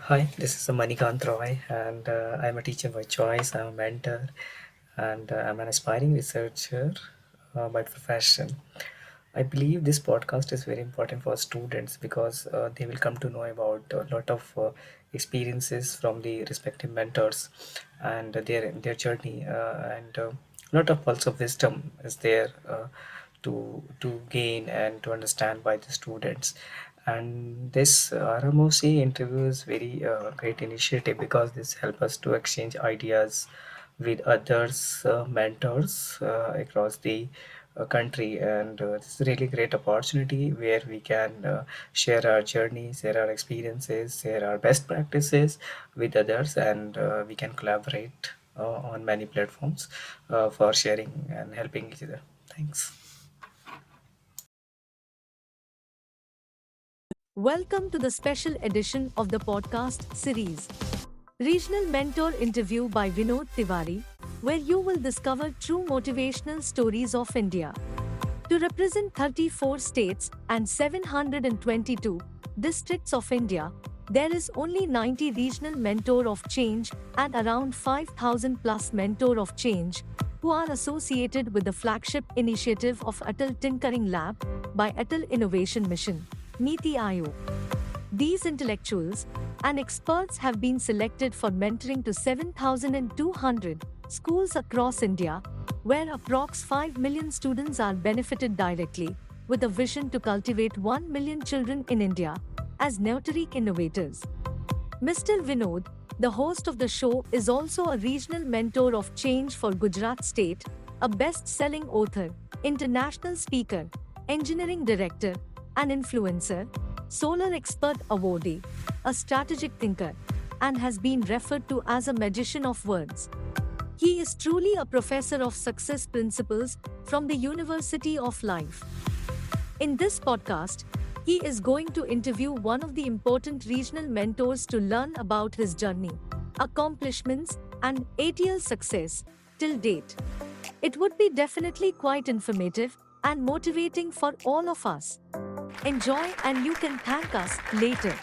Hi, this is Manikant Roy, and I'm a teacher by choice. I'm a mentor, and I'm an aspiring researcher by profession. I believe this podcast is very important for students because they will come to know about a lot of experiences from the respective mentors and their journey, and a lot of pulse of wisdom is there to gain and to understand by the students. And this RMOC interview is very great initiative because this help us to exchange ideas with others mentors across the country, and this is a really great opportunity where we can share our journeys, share our experiences, share our best practices with others, and we can collaborate on many platforms for sharing and helping each other. Thanks. Welcome to the special edition of the podcast series, Regional Mentor Interview by Vinod Tiwari, where you will discover true motivational stories of India. To represent 34 states and 722 districts of India, there is only 90 regional mentor of change and around 5,000 plus mentor of change who are associated with the flagship initiative of Atal Tinkering Lab by Atal Innovation Mission, NITI Aayog. These intellectuals and experts have been selected for mentoring to 7,200 schools across India, where approx 5 million students are benefited directly, with a vision to cultivate 1 million children in India as neuteric innovators. Mr. Vinod, the host of the show, is also a regional mentor of change for Gujarat State, a best-selling author, international speaker, engineering director, an influencer, solar expert awardee, a strategic thinker, and has been referred to as a magician of words. He is truly a professor of success principles from the University of Life. In this podcast, he is going to interview one of the important regional mentors to learn about his journey, accomplishments, and ATL success till date. It would be definitely quite informative and motivating for all of us. Enjoy, and you can thank us later.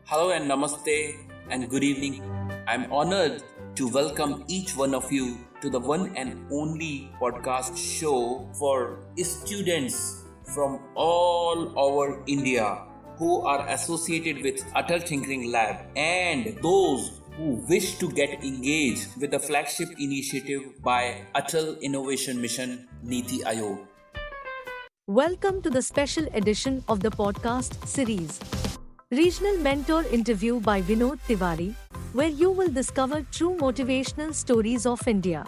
Hello and namaste and good evening. I'm honored to welcome each one of you to the one and only podcast show for students from all over India who are associated with Atal Tinkering Lab and those who wish to get engaged with the flagship initiative by Atal Innovation Mission NITI Aayog. Welcome to the special edition of the podcast series, Regional Mentor Interview by Vinod Tiwari, where you will discover true motivational stories of India.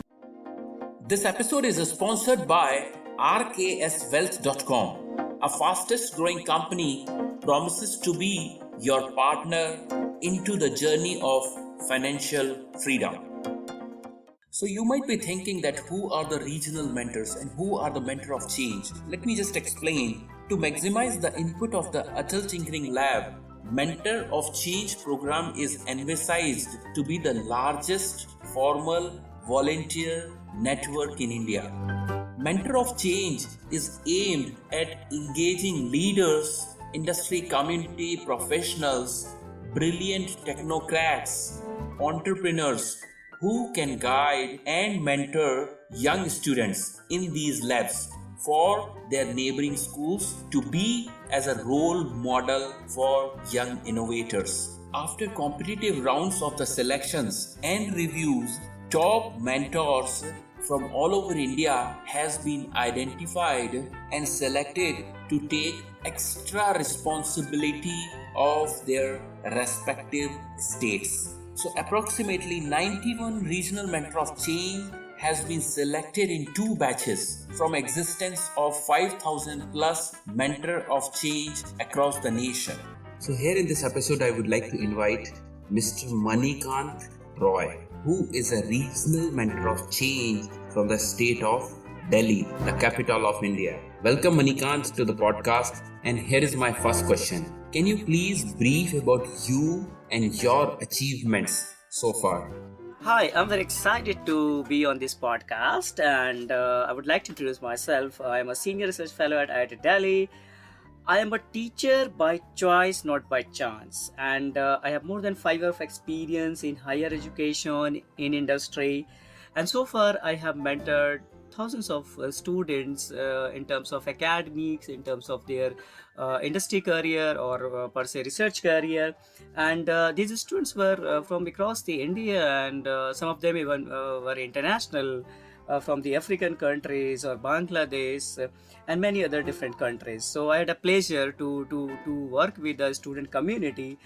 This episode is sponsored by rkswealth.com, a fastest growing company promises to be your partner into the journey of financial freedom. So you might be thinking that who are the regional mentors and who are the mentor of change? Let me just explain. To maximize the input of the Atal Tinkering Lab, Mentor of Change program is envisaged to be the largest formal volunteer network in India. Mentor of Change is aimed at engaging leaders, industry community professionals, brilliant technocrats, entrepreneurs who can guide and mentor young students in these labs for their neighboring schools to be as a role model for young innovators. After competitive rounds of the selections and reviews, top mentors from all over India has been identified and selected to take extra responsibility of their respective states. So approximately 91 regional mentor of change has been selected in two batches from existence of 5,000 plus mentor of change across the nation. So here in this episode, I would like to invite Mr. Manikant Roy, who is a regional mentor of change from the state of Delhi, the capital of India. Welcome Manikant to the podcast, and here is my first question. Can you please brief about you and your achievements so far? Hi, I'm very excited to be on this podcast, and I would like to introduce myself. I'm a senior research fellow at IIT Delhi. I am a teacher by choice, not by chance, and I have more than 5 years of experience in higher education, in industry, and so far I have mentored thousands of students in terms of academics, in terms of their industry career or per se research career, and these students were from across the India, and some of them even were international. From the African countries or Bangladesh, and many other different countries. So I had a pleasure to work with the student community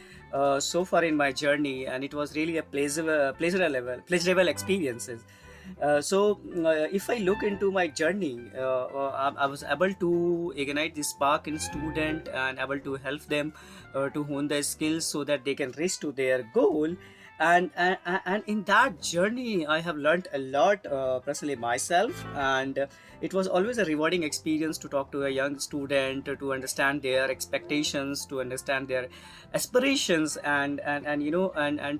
so far in my journey, and it was really a pleasurable experiences. If I look into my journey, I was able to ignite this spark in student and able to help them to hone their skills so that they can reach to their goal. And in that journey I have learned a lot personally myself, and it was always a rewarding experience to talk to a young student, to understand their expectations, to understand their aspirations, and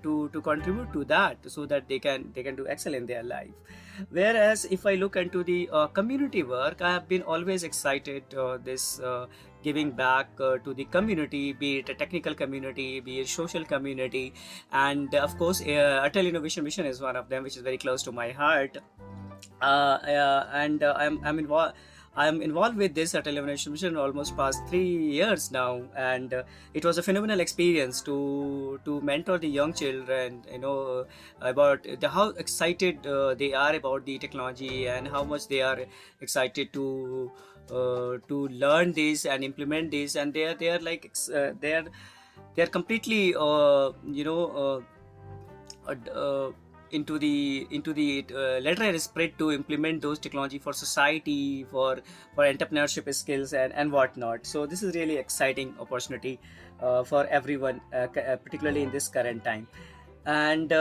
to contribute to that so that they can do excel in their life. Whereas if I look into the community work, I have been always excited this giving back to the community, be it a technical community, be it social community, and of course Atal Innovation Mission is one of them, which is very close to my heart. And I'm involved with this at Elimination Mission almost past 3 years now, and it was a phenomenal experience to mentor the young children. About how excited they are about the technology, and how much they are excited to learn this and implement this, and they are like they are completely into the lateral spread to implement those technology for society, for entrepreneurship skills and whatnot. So this is really exciting opportunity for everyone, particularly in this current time. And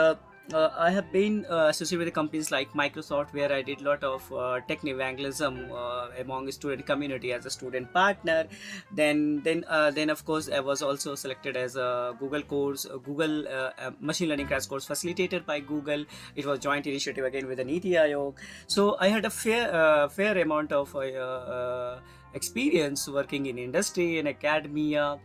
I have been associated with companies like Microsoft, where I did a lot of tech evangelism among the student community as a student partner. Then of course I was also selected as a Google machine learning crash course facilitated by Google. It was joint initiative again with the NITI Aayog. So I had a fair amount of experience working in industry and academia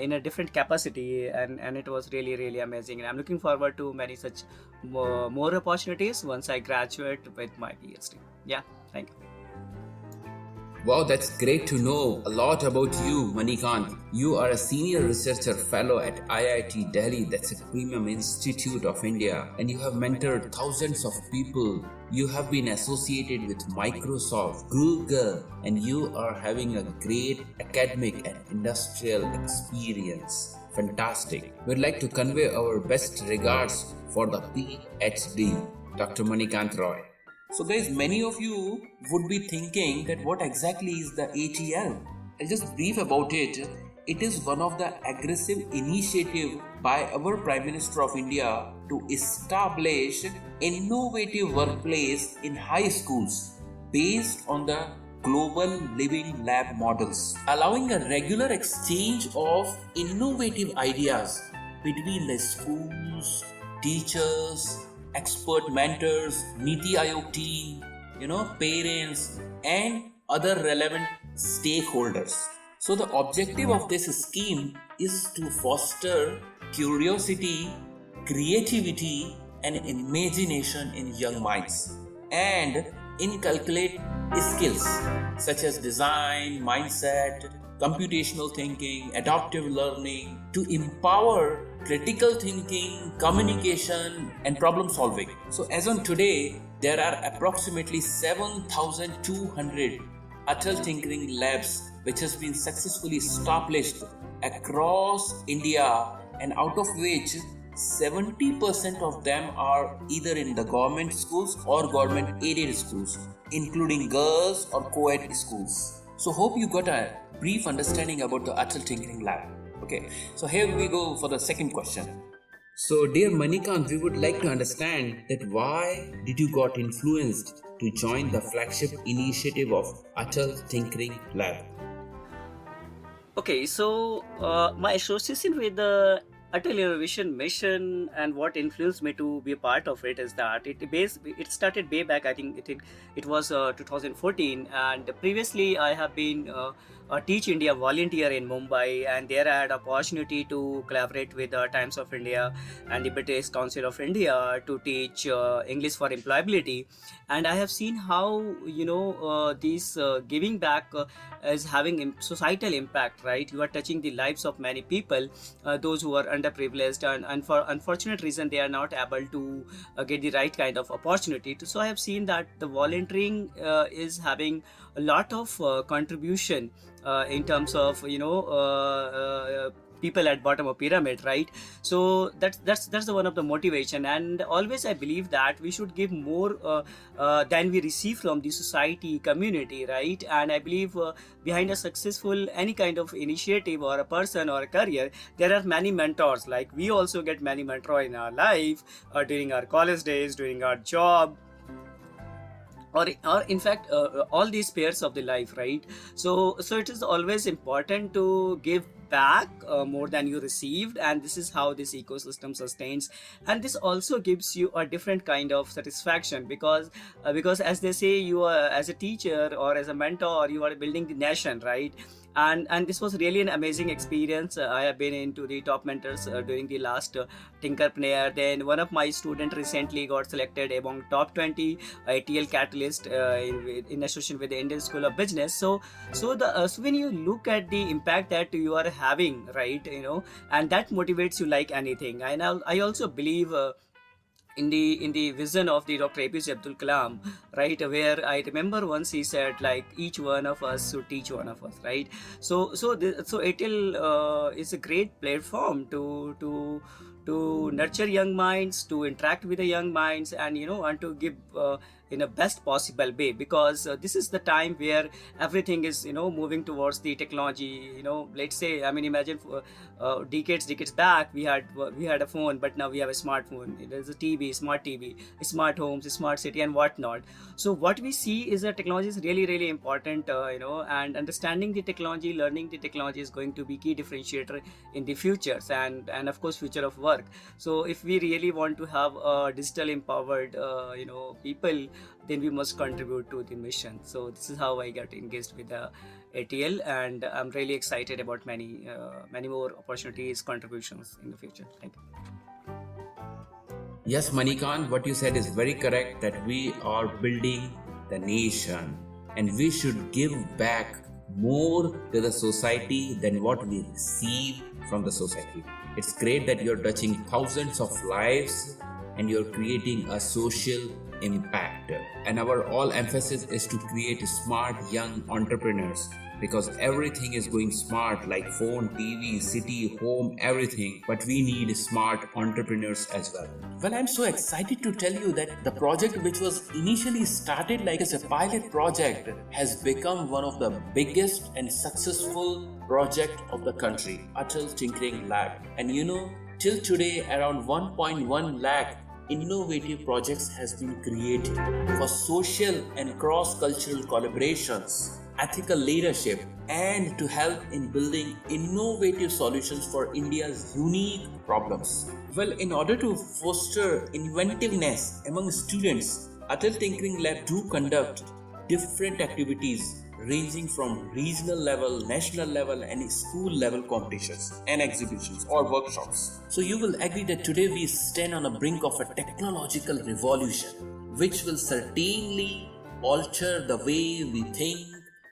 in a different capacity, and it was really amazing, and I'm looking forward to many such more opportunities once I graduate with my PhD. Yeah, thank you. Wow, that's great to know a lot about you, Manikant. You are a senior researcher fellow at IIT Delhi, that's a premium institute of India, and you have mentored thousands of people. You have been associated with Microsoft, Google, and you are having a great academic and industrial experience. Fantastic. We'd like to convey our best regards for the PhD, Dr. Manikant Roy. So guys, many of you would be thinking that what exactly is the ATL? I'll just brief about it. It is one of the aggressive initiative by our Prime Minister of India to establish innovative workplace in high schools based on the global living lab models, allowing a regular exchange of innovative ideas between the schools, teachers, expert mentors, NITI Aayog team, parents, and other relevant stakeholders. So the objective of this scheme is to foster curiosity, creativity, and imagination in young minds, and inculcate skills such as design, mindset, computational thinking, adaptive learning to empower critical thinking, communication, and problem solving. So as on today, there are approximately 7,200 Atal Tinkering Labs which has been successfully established across India, and out of which 70% of them are either in the government schools or government aided schools, including girls or co-ed schools. So hope you got a brief understanding about the Atal Tinkering Lab. Okay, so here we go for the second question. So dear Manikant, we would like to understand that why did you got influenced to join the flagship initiative of Atal Tinkering Lab? Okay, so my association with the Atal Innovation Mission and what influenced me to be a part of it is that it started way back. I think it was 2014, and previously I have been Teach India volunteer in Mumbai, and there I had opportunity to collaborate with the Times of India and the British Council of India to teach English for employability. And I have seen how these giving back is having societal impact, right? You are touching the lives of many people, those who are underprivileged, and for unfortunate reason they are not able to get the right kind of opportunity to. So I have seen that the volunteering is having a lot of contribution in terms of people at bottom of pyramid, right? So that's the one of the motivation. And always I believe that we should give more than we receive from the society community, right? And I believe behind a successful any kind of initiative or a person or a career, there are many mentors. Like we also get many mentors in our life, during our college days, during our job, or in fact all these pairs of the life, right? So it is always important to give back more than you received, and this is how this ecosystem sustains. And this also gives you a different kind of satisfaction, because as they say, you are as a teacher or as a mentor, you are building the nation, right? And this was really an amazing experience. I have been into the top mentors during the last Tinkerpreneur. Then one of my student recently got selected among top 20 ATL Catalyst in association with the Indian School of Business. So when you look at the impact that you are having, right, and that motivates you like anything. And I also believe in the vision of the Dr. APJ Abdul Kalam, right, where I remember once he said, like, each one of us should teach one of us, right? So ATL is a great platform to nurture young minds, to interact with the young minds, and to give in a best possible way, because this is the time where everything is moving towards the technology. Let's say, I mean, imagine decades back we had a phone, but now we have a smartphone. There's a TV, smart TV, smart homes, smart city, and whatnot. So what we see is that technology is really, really important, and understanding the technology, learning the technology is going to be key differentiator in the futures, and of course future of work. So if we really want to have digital empowered people, then we must contribute to the mission. So this is how I got engaged with the ATL, and I'm really excited about many more opportunities, contributions in the future. Thank you. Yes, Manikant, what you said is very correct, that we are building the nation and we should give back more to the society than what we receive from the society. It's great that you're touching thousands of lives and you're creating a social impact. And our all emphasis is to create smart young entrepreneurs, because everything is going smart, like phone, TV, city, home, everything. But we need smart entrepreneurs as well. Well, I'm so excited to tell you that the project, which was initially started like as a pilot project, has become one of the biggest and successful project of the country, Atal Tinkering Lab. And till today, around 1.1 lakh innovative projects has been created for social and cross-cultural collaborations, ethical leadership, and to help in building innovative solutions for India's unique problems. Well, in order to foster inventiveness among students, Atal Tinkering Lab do conduct different activities ranging from regional level, national level, and school level competitions and exhibitions or workshops. So you will agree that today we stand on the brink of a technological revolution, which will certainly alter the way we think,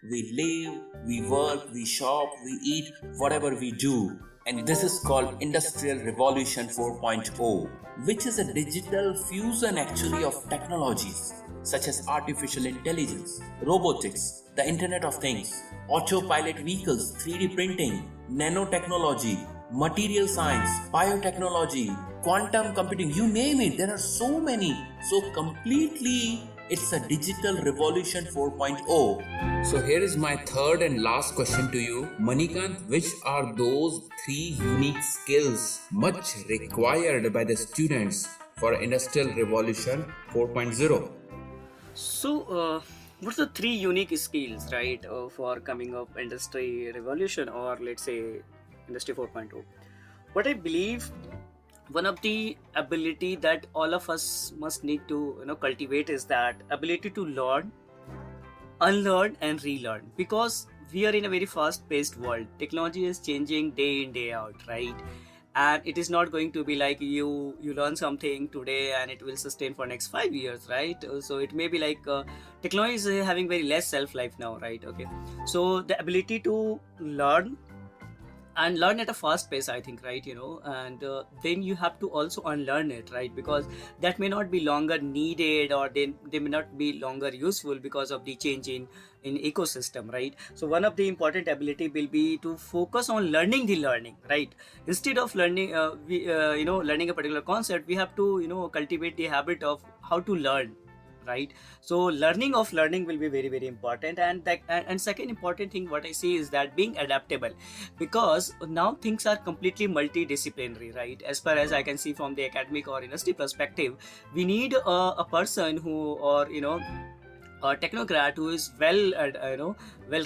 we live, we work, we shop, we eat, whatever we do. And this is called Industrial Revolution 4.0, which is a digital fusion actually of technologies such as artificial intelligence, robotics, the Internet of Things, autopilot vehicles, 3D printing, nanotechnology, material science, biotechnology, quantum computing, you name it, there are so many. So completely it's a digital revolution 4.0. So here is my third and last question to you, Manikant. Which are those 3 unique skills much required by the students for Industrial Revolution 4.0? So, what's the 3 unique skills, right, for coming up industry revolution, or let's say industry 4.0? What I believe, one of the ability that all of us must need to cultivate is that ability to learn, unlearn, and relearn. Because we are in a very fast-paced world. Technology is changing day in, day out, right? And it is not going to be like you learn something today and it will sustain for next 5 years, right? So it may be like technology is having very less shelf life now, right? Okay, so the ability to learn and learn at a fast pace, I think, right? And then you have to also unlearn it, right? Because that may not be longer needed, or they may not be longer useful because of the change in ecosystem, right? So one of the important ability will be to focus on learning the learning, right? Instead of learning learning a particular concept, we have to cultivate the habit of how to learn, right? So learning of learning will be very very important. And second important thing what I see is that being adaptable, because now things are completely multidisciplinary, right? As far as I can see from the academic or industry perspective, we need a person who, or a technocrat who is well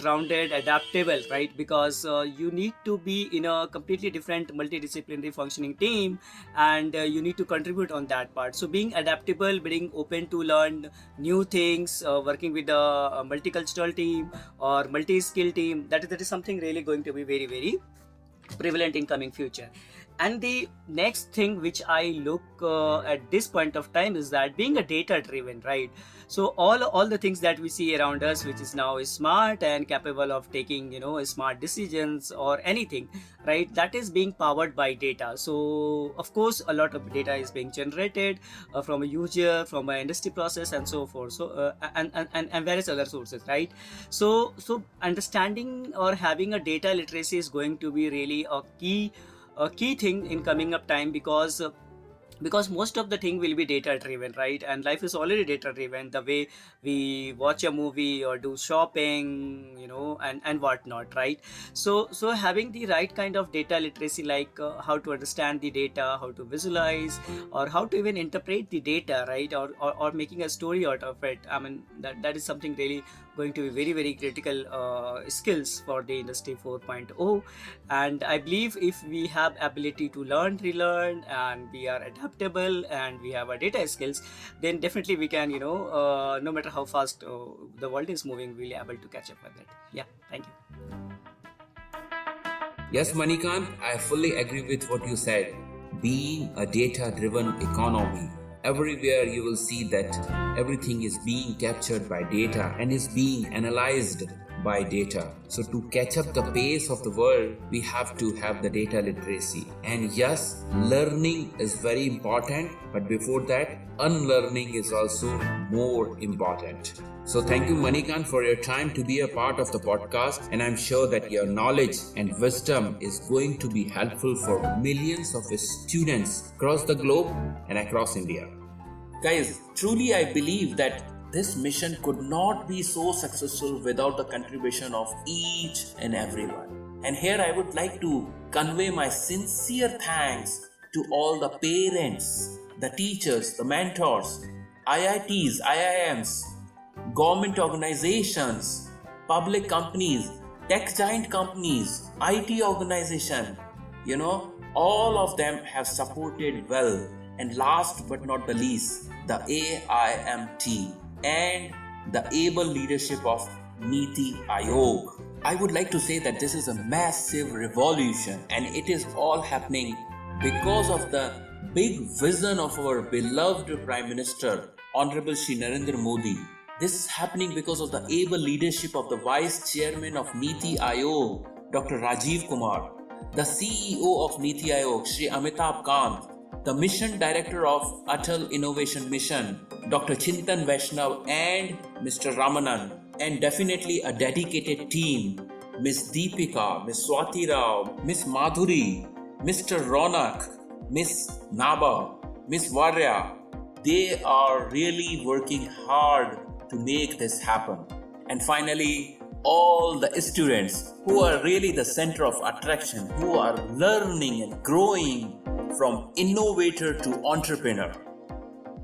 rounded, adaptable, right? Because you need to be in a completely different multidisciplinary functioning team, and you need to contribute on that part. So being adaptable, being open to learn new things, working with a multicultural team or multi-skill team, that is something really going to be very very prevalent in coming future. And the next thing which I look at this point of time is that being a data driven, right? So all the things that we see around us, which is now smart and capable of taking smart decisions or anything, right? That is being powered by data. So of course a lot of data is being generated from a user, from an industry process, and so forth. So and various other sources, right? So understanding or having a data literacy is going to be really a key thing in coming up time, because most of the thing will be data driven, right? And life is already data driven, the way we watch a movie or do shopping, and whatnot, right? So having the right kind of data literacy, like how to understand the data, how to visualize, or how to even interpret the data, right? Or making a story out of it. I mean, that is something really going to be very very critical skills for the industry 4.0. And I believe if we have ability to learn, relearn, and we are adaptable, and we have our data skills, then definitely we can no matter how fast the world is moving, we'll be able to catch up with it. Yeah, thank you. Yes, Manikant, I fully agree with what you said. Being a data-driven economy, everywhere you will see that everything is being captured by data and is being analyzed by data. So to catch up the pace of the world, we have to have the data literacy. And yes, learning is very important, but before that, unlearning is also more important. So thank you, Manikant, for your time to be a part of the podcast. And I'm sure that your knowledge and wisdom is going to be helpful for millions of students across the globe and across India. Guys, truly I believe that this mission could not be so successful without the contribution of each and everyone. And here I would like to convey my sincere thanks to all the parents, the teachers, the mentors, IITs, IIMs, government organizations, public companies, tech giant companies, IT organization, all of them have supported well. And last but not the least, the AIMT and the able leadership of NITI Aayog. I would like to say that this is a massive revolution, and it is all happening because of the big vision of our beloved Prime Minister, Honorable Shri Narendra Modi. This is happening because of the able leadership of the Vice Chairman of NITI Aayog, Dr. Rajiv Kumar, the CEO of NITI Aayog, Shri Amitabh Kant, the Mission Director of Atal Innovation Mission, Dr. Chintan Vaishnav and Mr. Ramanan, and definitely a dedicated team, Ms. Deepika, Ms. Swati Rao, Ms. Madhuri, Mr. Ronak, Ms. Naba, Ms. Varya. They are really working hard to make this happen. And finally, all the students who are really the center of attraction, who are learning and growing from innovator to entrepreneur.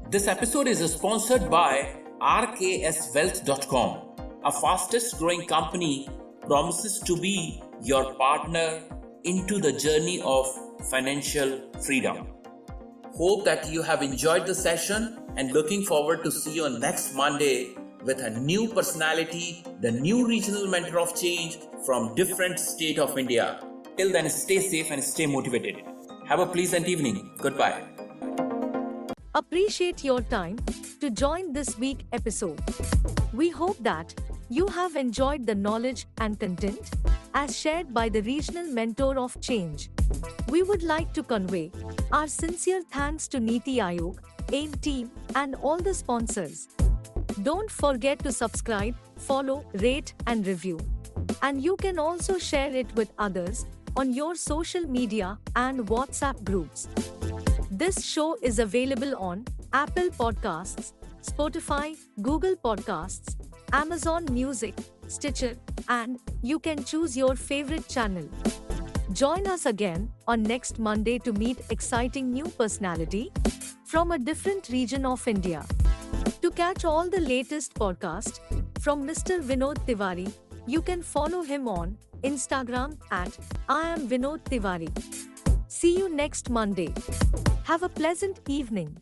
This episode is sponsored by rkswealth.com. A fastest growing company promises to be your partner into the journey of financial freedom. Hope that you have enjoyed the session and looking forward to see you on next Monday with a new personality, the new regional mentor of change from different state of India. Till then, stay safe and stay motivated. Have a pleasant evening. Goodbye. Appreciate your time to join this week episode. We hope that you have enjoyed the knowledge and content as shared by the regional mentor of change. We would like to convey our sincere thanks to NITI Aayog, AIM team, and all the sponsors. Don't forget to subscribe, follow, rate, and review. And you can also share it with others on your social media and WhatsApp groups. This show is available on Apple Podcasts, Spotify, Google Podcasts, Amazon Music, Stitcher, and you can choose your favorite channel. Join us again on next Monday to meet exciting new personality from a different region of India. To catch all the latest podcast from Mr. Vinod Tiwari, you can follow him on Instagram at I am Vinod Tiwari. See you next Monday. Have a pleasant evening.